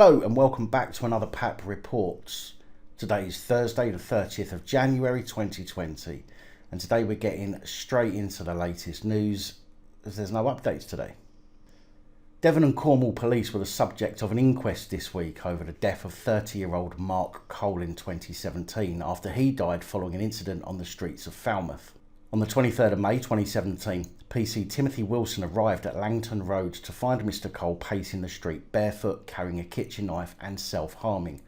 Hello and welcome back to another PAP Reports. Today is Thursday the 30th of January 2020 and today we're getting straight into the latest news as there's no updates today. Devon and Cornwall Police were the subject of an inquest this week over the death of 30-year-old Marc in 2017 after he died following an incident on the streets of Falmouth. On the 23rd of May 2017, PC Timothy Wilson arrived at Langton Road to find Mr Cole pacing the street barefoot, carrying a kitchen knife and self-harming.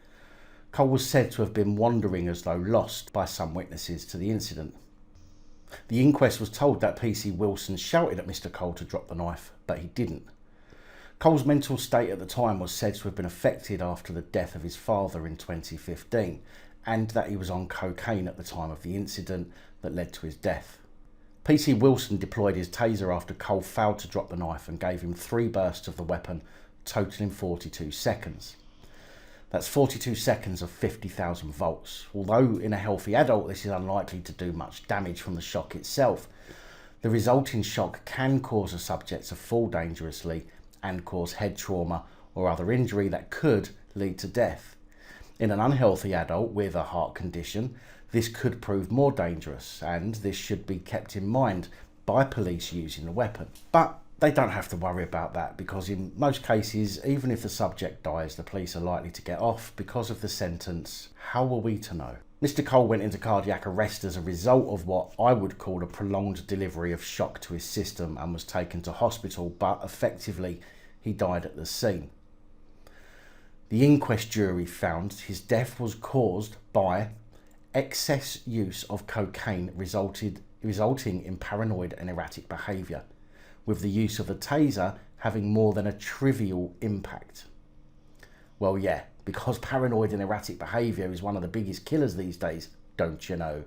Cole was said to have been wandering as though lost by some witnesses to the incident. The inquest was told that PC Wilson shouted at Mr Cole to drop the knife, but he didn't. Cole's mental state at the time was said to have been affected after the death of his father in 2015 and that he was on cocaine at the time of the incident that led to his death. PC Wilson deployed his taser after Cole failed to drop the knife and gave him 3 bursts of the weapon, totaling 42 seconds. That's 42 seconds of 50,000 volts. Although in a healthy adult this is unlikely to do much damage from the shock itself, the resulting shock can cause a subject to fall dangerously and cause head trauma or other injury that could lead to death. In an unhealthy adult with a heart condition, this could prove more dangerous, and this should be kept in mind by police using the weapon. But they don't have to worry about that because in most cases, even if the subject dies, the police are likely to get off because of the sentence. How were we to know? Mr Cole went into cardiac arrest as a result of what I would call a prolonged delivery of shock to his system and was taken to hospital, but effectively he died at the scene. The inquest jury found his death was caused by excess use of cocaine resulting in paranoid and erratic behaviour, with the use of a taser having more than a trivial impact. Well, yeah, because paranoid and erratic behaviour is one of the biggest killers these days, don't you know?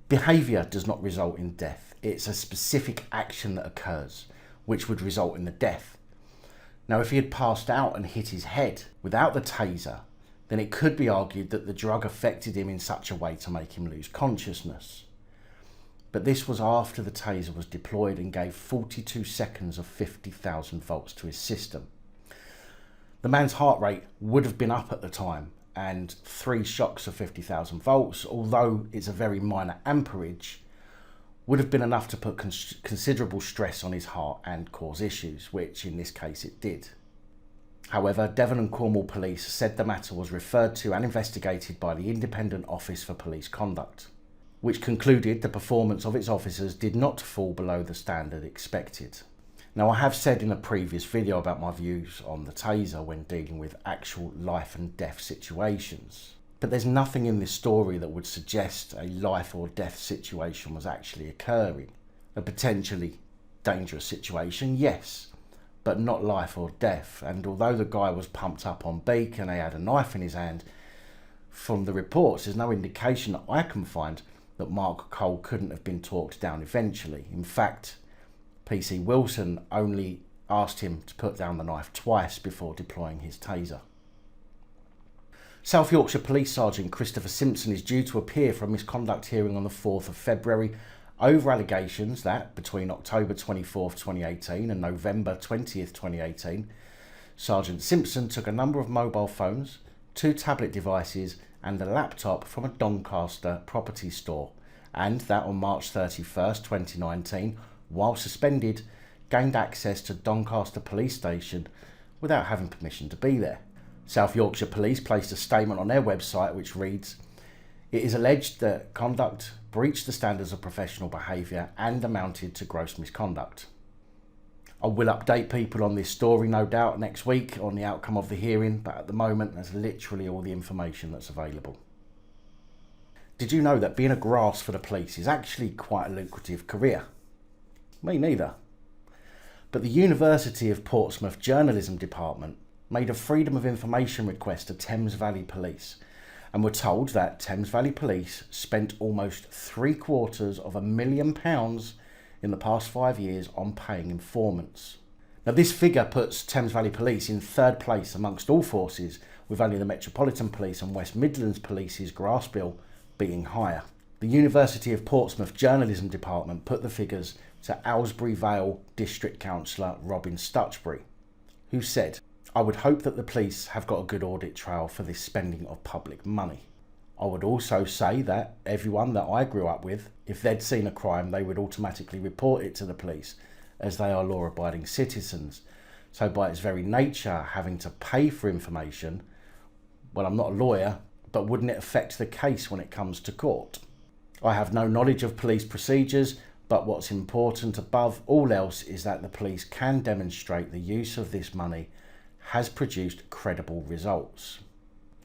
Behaviour does not result in death. It's a specific action that occurs, which would result in the death. Now, if he had passed out and hit his head without the taser, then it could be argued that the drug affected him in such a way to make him lose consciousness. But this was after the taser was deployed and gave 42 seconds of 50,000 volts to his system. The man's heart rate would have been up at the time, and 3 shocks of 50,000 volts, although it's a very minor amperage, would have been enough to put considerable stress on his heart and cause issues, which in this case it did. However, Devon and Cornwall Police said the matter was referred to and investigated by the Independent Office for Police Conduct, which concluded the performance of its officers did not fall below the standard expected. Now, I have said in a previous video about my views on the taser when dealing with actual life and death situations, but there's nothing in this story that would suggest a life or death situation was actually occurring. A potentially dangerous situation, yes, but not life or death. And although the guy was pumped up on beak and he had a knife in his hand, from the reports there's no indication that I can find that Marc Cole couldn't have been talked down eventually. In fact, PC Wilson only asked him to put down the knife twice before deploying his taser. South Yorkshire Police Sargent Christopher Simpson is due to appear for a misconduct hearing on the 4th of February over allegations that between October 24th, 2018 and November 20th, 2018, Sergeant Simpson took a number of mobile phones, 2 tablet devices and a laptop from a Doncaster property store, and that on March 31st, 2019, while suspended, gained access to Doncaster Police Station without having permission to be there. South Yorkshire Police placed a statement on their website which reads, "It is alleged that conduct breached the standards of professional behaviour and amounted to gross misconduct." I will update people on this story no doubt next week on the outcome of the hearing, but at the moment that's literally all the information that's available. Did you know that being a grass for the police is actually quite a lucrative career? Me neither. But the University of Portsmouth Journalism Department made a Freedom of Information request to Thames Valley Police and were told that Thames Valley Police spent almost £750,000 in the past 5 years on paying informants. Now, this figure puts Thames Valley Police in 3rd place amongst all forces, with only the Metropolitan Police and West Midlands Police's grass bill being higher. The University of Portsmouth Journalism Department put the figures to Aylesbury Vale District Councillor Robin Stutchbury, who said, I would hope that the police have got a good audit trail for this spending of public money. I would also say that everyone that I grew up with, if they'd seen a crime, they would automatically report it to the police, as they are law-abiding citizens. So by its very nature, having to pay for information, well, I'm not a lawyer, but wouldn't it affect the case when it comes to court? I have no knowledge of police procedures, but what's important above all else is that the police can demonstrate the use of this money has produced credible results.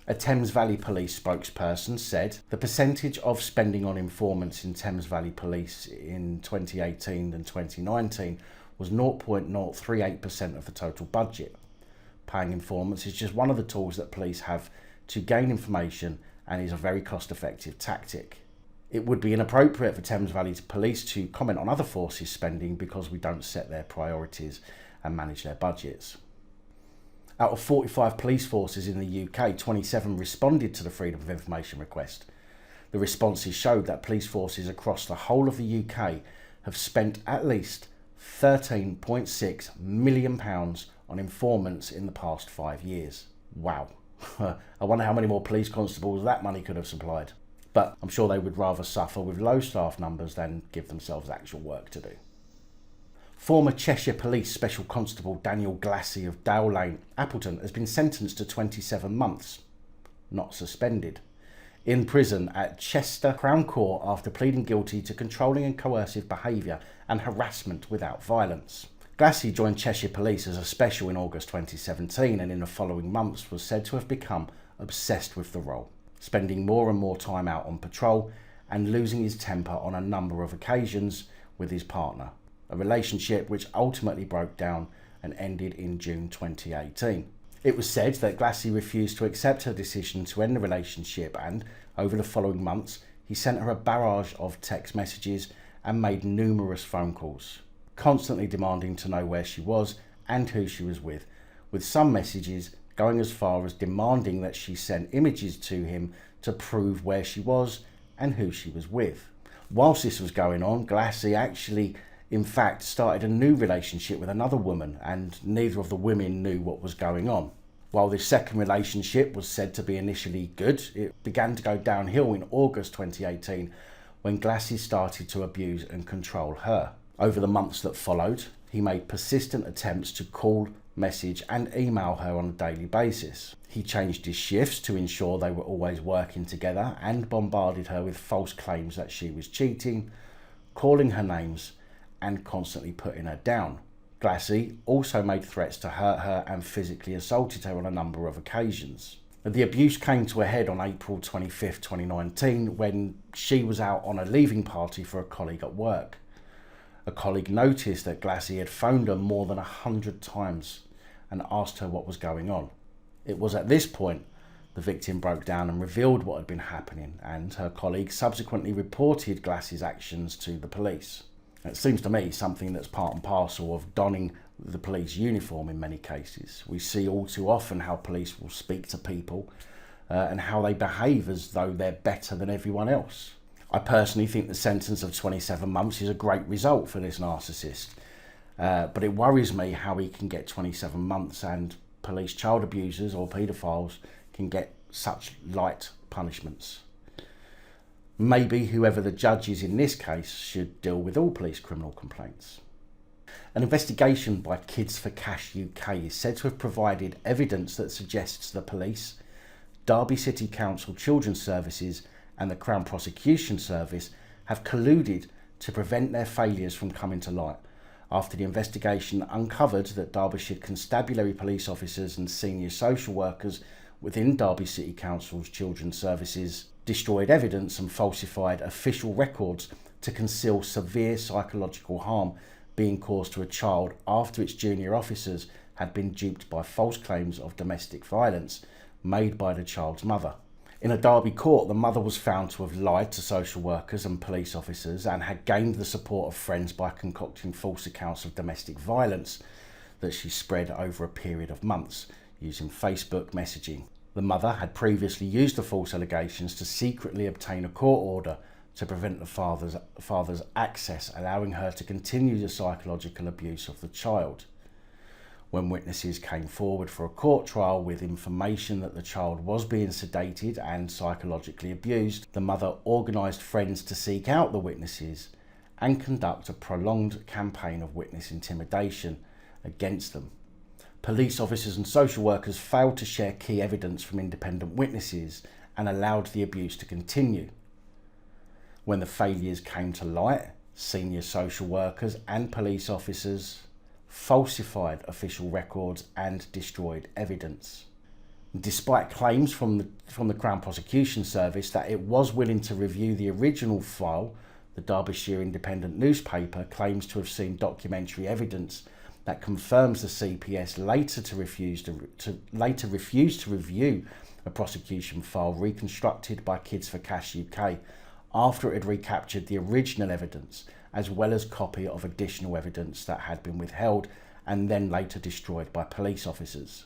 A Thames Valley Police spokesperson said the percentage of spending on informants in Thames Valley Police in 2018 and 2019 was 0.038% of the total budget. Paying informants is just one of the tools that police have to gain information and is a very cost-effective tactic. It would be inappropriate for Thames Valley Police to comment on other forces' spending because we don't set their priorities and manage their budgets. Out of 45 police forces in the UK, 27 responded to the Freedom of Information request. The responses showed that police forces across the whole of the UK have spent at least £13.6 million on informants in the past 5 years. Wow. I wonder how many more police constables that money could have supplied. But I'm sure they would rather suffer with low staff numbers than give themselves actual work to do. Former Cheshire Police Special Constable Daniel Glassy of Dale Lane, Appleton, has been sentenced to 27 months, not suspended, in prison at Chester Crown Court after pleading guilty to controlling and coercive behaviour and harassment without violence. Glassy joined Cheshire Police as a special in August 2017 and in the following months was said to have become obsessed with the role, spending more and more time out on patrol and losing his temper on a number of occasions with his partner, a relationship which ultimately broke down and ended in June 2018. It was said that Glassy refused to accept her decision to end the relationship and, over the following months, he sent her a barrage of text messages and made numerous phone calls, constantly demanding to know where she was and who she was with some messages going as far as demanding that she send images to him to prove where she was and who she was with. Whilst this was going on, Glassy actually in fact started a new relationship with another woman, and neither of the women knew what was going on. While this second relationship was said to be initially good, it began to go downhill in August 2018 when Glassy started to abuse and control her. Over the months that followed, he made persistent attempts to call, message and email her on a daily basis. He changed his shifts to ensure they were always working together and bombarded her with false claims that she was cheating, calling her names and constantly putting her down. Glassy also made threats to hurt her and physically assaulted her on a number of occasions. The abuse came to a head on April 25th, 2019 when she was out on a leaving party for a colleague at work. A colleague noticed that Glassy had phoned her more than 100 times and asked her what was going on. It was at this point the victim broke down and revealed what had been happening, and her colleague subsequently reported Glassy's actions to the police. It seems to me something that's part and parcel of donning the police uniform in many cases. We see all too often how police will speak to people and how they behave as though they're better than everyone else. I personally think the sentence of 27 months is a great result for this narcissist, but it worries me how he can get 27 months and police child abusers or paedophiles can get such light punishments. Maybe whoever the judge is in this case should deal with all police criminal complaints. An investigation by Kids for Cash UK is said to have provided evidence that suggests the police, Derby City Council Children's Services and the Crown Prosecution Service have colluded to prevent their failures from coming to light after the investigation uncovered that Derbyshire Constabulary police officers and senior social workers within Derby City Council's Children's Services destroyed evidence and falsified official records to conceal severe psychological harm being caused to a child after its junior officers had been duped by false claims of domestic violence made by the child's mother. In a Derby court, the mother was found to have lied to social workers and police officers and had gained the support of friends by concocting false accounts of domestic violence that she spread over a period of months using Facebook messaging. The mother had previously used the false allegations to secretly obtain a court order to prevent the father's access, allowing her to continue the psychological abuse of the child. When witnesses came forward for a court trial with information that the child was being sedated and psychologically abused, the mother organised friends to seek out the witnesses and conduct a prolonged campaign of witness intimidation against them. Police officers and social workers failed to share key evidence from independent witnesses and allowed the abuse to continue. When the failures came to light, senior social workers and police officers falsified official records and destroyed evidence. Despite claims from the Crown Prosecution Service that it was willing to review the original file, the Derbyshire Independent newspaper claims to have seen documentary evidence that confirms the CPS later refused to review a prosecution file reconstructed by Kids for Cash UK after it had recaptured the original evidence, as well as copy of additional evidence that had been withheld and then later destroyed by police officers.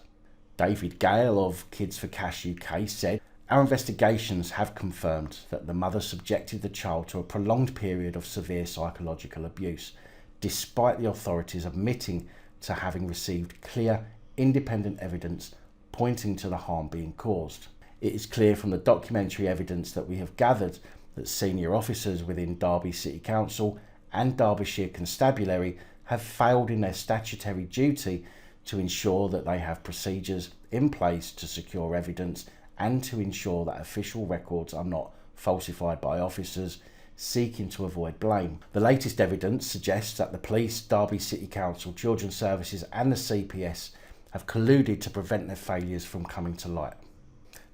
David Gale of Kids for Cash UK said, "Our investigations have confirmed that the mother subjected the child to a prolonged period of severe psychological abuse, despite the authorities admitting to having received clear, independent evidence pointing to the harm being caused. It is clear from the documentary evidence that we have gathered that senior officers within Derby City Council and Derbyshire Constabulary have failed in their statutory duty to ensure that they have procedures in place to secure evidence and to ensure that official records are not falsified by officers seeking to avoid blame. The latest evidence suggests that the police, Derby City Council, Children's Services and the CPS have colluded to prevent their failures from coming to light."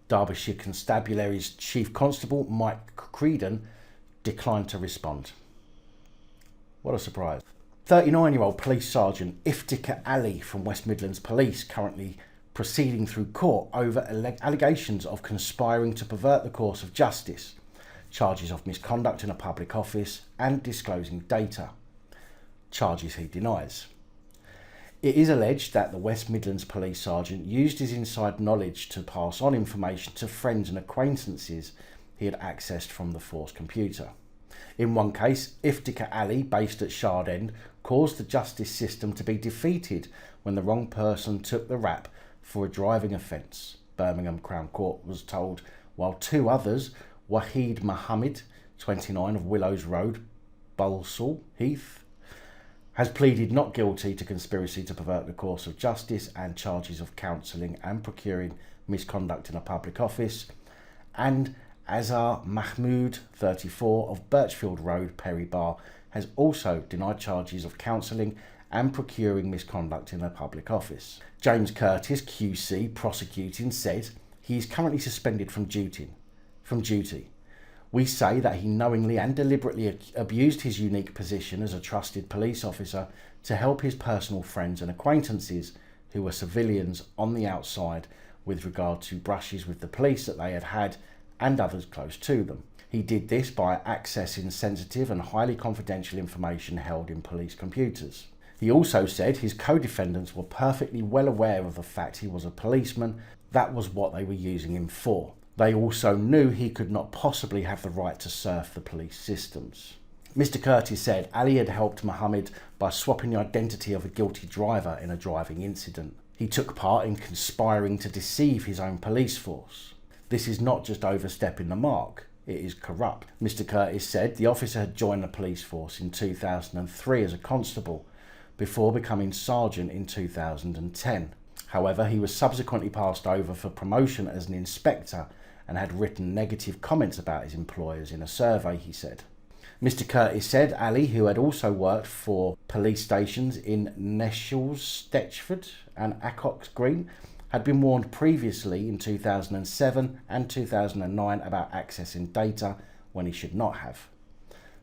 Derbyshire Constabulary's Chief Constable, Marc declined to respond. What a surprise. 39-year-old Police Sargent Iftikhar Ali from West Midlands Police currently proceeding through court over allegations of conspiring to pervert the course of justice, charges of misconduct in a public office and disclosing data. Charges he denies. It is alleged that the West Midlands Police Sergeant used his inside knowledge to pass on information to friends and acquaintances he had accessed from the force computer. In one case, Iftikhar Ali, based at Sargeant, caused the justice system to be defeated when the wrong person took the rap for a driving offence, Birmingham Crown Court was told, while two others, Wahid Mohammed, 29 of Willows Road, Balsall Heath, has pleaded not guilty to conspiracy to pervert the course of justice and charges of counselling and procuring misconduct in a public office, and Azhar Mahmood, 34 of Birchfield Road, Perry Bar, has also denied charges of counselling and procuring misconduct in a public office. James Curtis, QC, prosecuting, said he is currently suspended from duty. We say that he knowingly and deliberately abused his unique position as a trusted police officer to help his personal friends and acquaintances who were civilians on the outside with regard to brushes with the police that they had had and others close to them. He did this by accessing sensitive and highly confidential information held in police computers. He also said his co-defendants were perfectly well aware of the fact he was a policeman. That was what they were using him for. They also knew he could not possibly have the right to surf the police systems. Mr. Curtis said Ali had helped Mohammed by swapping the identity of a guilty driver in a driving incident. He took part in conspiring to deceive his own police force. This is not just overstepping the mark, it is corrupt. Mr. Curtis said the officer had joined the police force in 2003 as a constable, before becoming sergeant in 2010. However, he was subsequently passed over for promotion as an inspector and had written negative comments about his employers in a survey, he said. Mr. Curtis said Ali, who had also worked for police stations in Neshalls, Stetchford and Acocks Green, had been warned previously in 2007 and 2009 about accessing data when he should not have.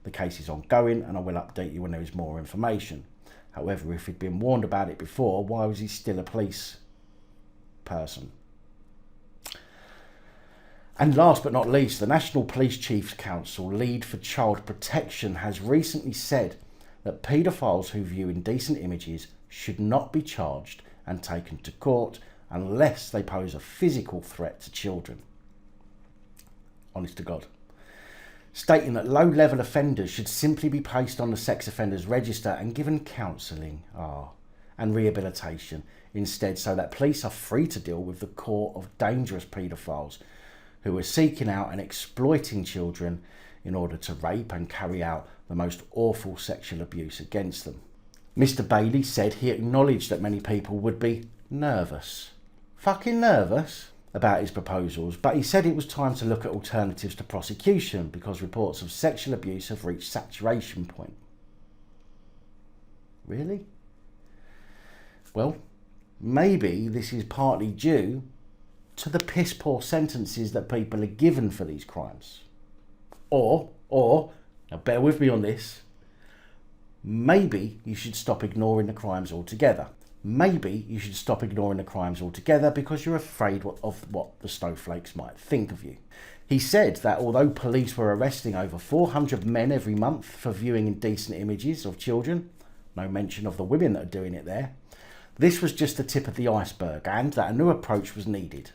The case is ongoing and I will update you when there is more information. However, if he'd been warned about it before, why was he still a police person? And last but not least, the National Police Chiefs Council lead for child protection has recently said that paedophiles who view indecent images should not be charged and taken to court unless they pose a physical threat to children. Honest to God. Stating that low-level offenders should simply be placed on the sex offenders register and given counselling and rehabilitation instead so that police are free to deal with the core of dangerous paedophiles who are seeking out and exploiting children in order to rape and carry out the most awful sexual abuse against them. Mr. Bailey said he acknowledged that many people would be nervous, fucking nervous, about his proposals, but he said it was time to look at alternatives to prosecution because reports of sexual abuse have reached saturation point. Really? Well, maybe this is partly due to the piss poor sentences that people are given for these crimes. Or, now bear with me on this, maybe you should stop ignoring the crimes altogether. Maybe you should stop ignoring the crimes altogether because you're afraid of what the snowflakes might think of you. He said that although police were arresting over 400 men every month for viewing indecent images of children, no mention of the women that are doing it there, this was just the tip of the iceberg and that a new approach was needed.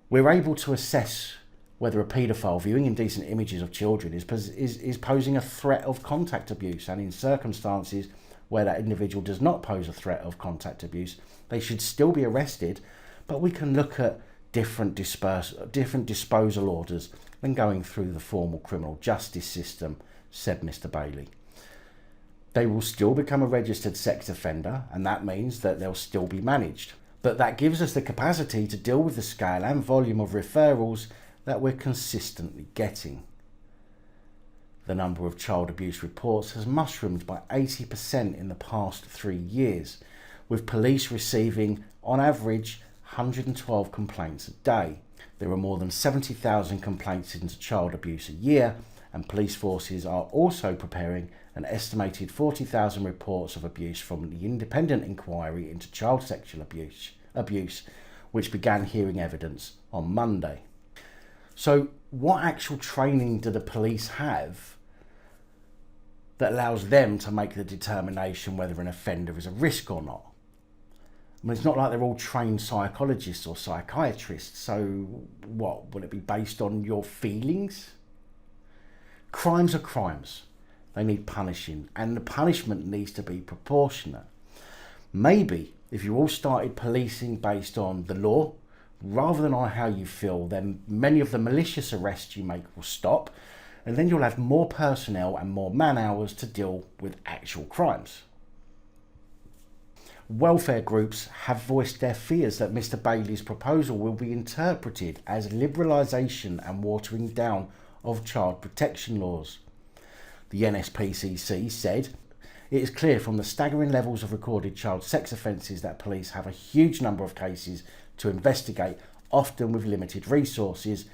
We're able to assess whether a paedophile viewing indecent images of children is posing a threat of contact abuse, and in circumstances where that individual does not pose a threat of contact abuse, they should still be arrested, but we can look at different disposal orders than going through the formal criminal justice system, said Mr. Bailey. They will still become a registered sex offender, and that means that they'll still be managed. But that gives us the capacity to deal with the scale and volume of referrals that we're consistently getting. The number of child abuse reports has mushroomed by 80% in the past 3 years, with police receiving, on average, 112 complaints a day. There are more than 70,000 complaints into child abuse a year, and police forces are also preparing an estimated 40,000 reports of abuse from the independent inquiry into child sexual abuse, which began hearing evidence on Monday. So what actual training do the police have that allows them to make the determination whether an offender is a risk or not? I mean, it's not like they're all trained psychologists or psychiatrists, so what, will it be based on your feelings? Crimes are crimes. They need punishing, and the punishment needs to be proportionate. Maybe if you all started policing based on the law, rather than on how you feel, then many of the malicious arrests you make will stop, and then you'll have more personnel and more man hours to deal with actual crimes. Welfare groups have voiced their fears that Mr. Bailey's proposal will be interpreted as liberalisation and watering down of child protection laws. The NSPCC said, "It is clear from the staggering levels of recorded child sex offences that police have a huge number of cases to investigate, often with limited resources,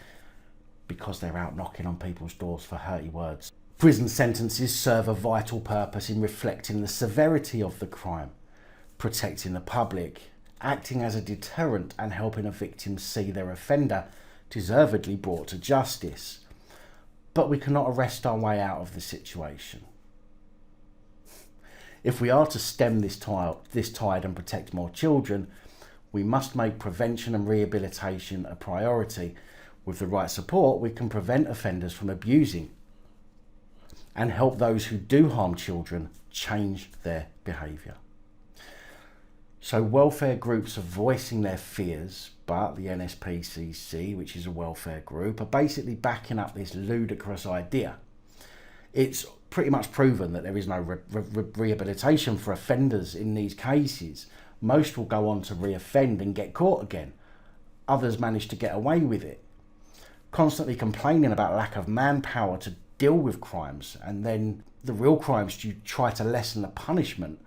because they're out knocking on people's doors for hurty words. Prison sentences serve a vital purpose in reflecting the severity of the crime, protecting the public, acting as a deterrent and helping a victim see their offender deservedly brought to justice. But we cannot arrest our way out of the situation. If we are to stem this tide and protect more children, we must make prevention and rehabilitation a priority. With the right support, we can prevent offenders from abusing and help those who do harm children change their behaviour." So welfare groups are voicing their fears, but the NSPCC, which is a welfare group, are basically backing up this ludicrous idea. It's pretty much proven that there is no rehabilitation for offenders in these cases. Most will go on to re-offend and get caught again. Others manage to get away with it. Constantly complaining about lack of manpower to deal with crimes, and then the real crimes you try to lessen the punishment,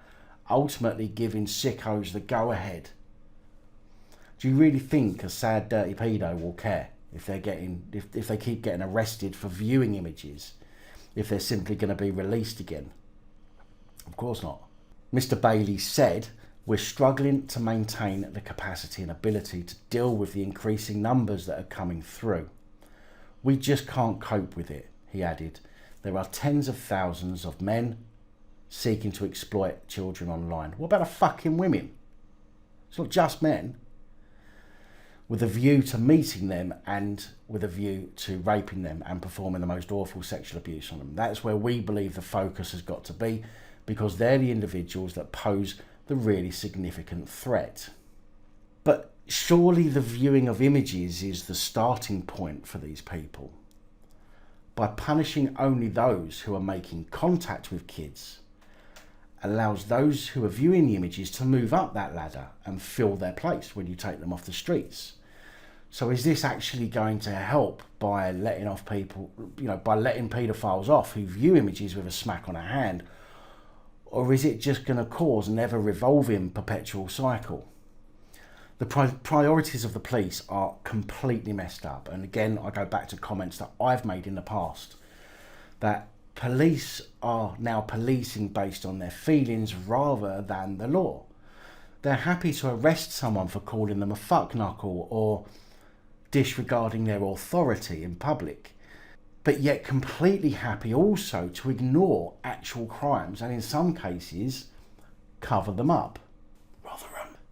ultimately giving sickos the go-ahead. Do you really think a sad, dirty pedo will care if they keep getting arrested for viewing images, if they're simply going to be released again? Of course not. Mr. Bailey said, "We're struggling to maintain the capacity and ability to deal with the increasing numbers that are coming through. We just can't cope with it," he added. "There are tens of thousands of men seeking to exploit children online. What about the fucking women? It's not just men. With a view to meeting them and with a view to raping them and performing the most awful sexual abuse on them. That's where we believe the focus has got to be, because they're the individuals that pose the really significant threat." But surely the viewing of images is the starting point for these people. By punishing only those who are making contact with kids, allows those who are viewing the images to move up that ladder and fill their place when you take them off the streets. So is this actually going to help by letting off people, by letting paedophiles off who view images with a smack on a hand? Or is it just going to cause an ever-revolving perpetual cycle? The priorities of the police are completely messed up. And again, I go back to comments that I've made in the past, that police are now policing based on their feelings rather than the law. They're happy to arrest someone for calling them a fuckknuckle or disregarding their authority in public, but yet completely happy also to ignore actual crimes and in some cases cover them up.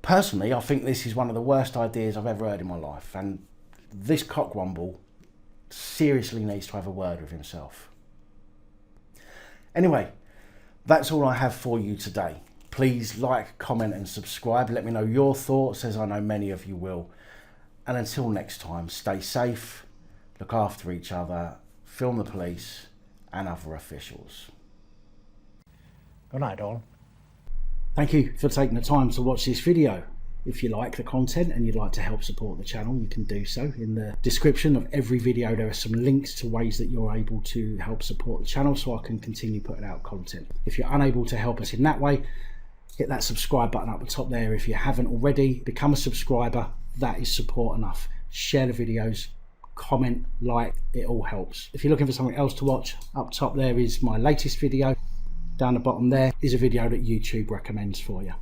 Personally, I think this is one of the worst ideas I've ever heard in my life, and this cockwomble seriously needs to have a word with himself. Anyway, that's all I have for you today. Please like, comment and subscribe. Let me know your thoughts, as I know many of you will. And until next time, stay safe, look after each other, film the police and other officials. Good night, all. Thank you for taking the time to watch this video. If you like the content and you'd like to help support the channel, you can do so. In the description of every video there are some links to ways that you're able to help support the channel so I can continue putting out content. If you're unable to help us in that way, hit that subscribe button up the top there. If you haven't already, become a subscriber. That is support enough. Share the videos, comment, like, it all helps. If you're looking for something else to watch, up top there is my latest video. Down the bottom there is a video that YouTube recommends for you.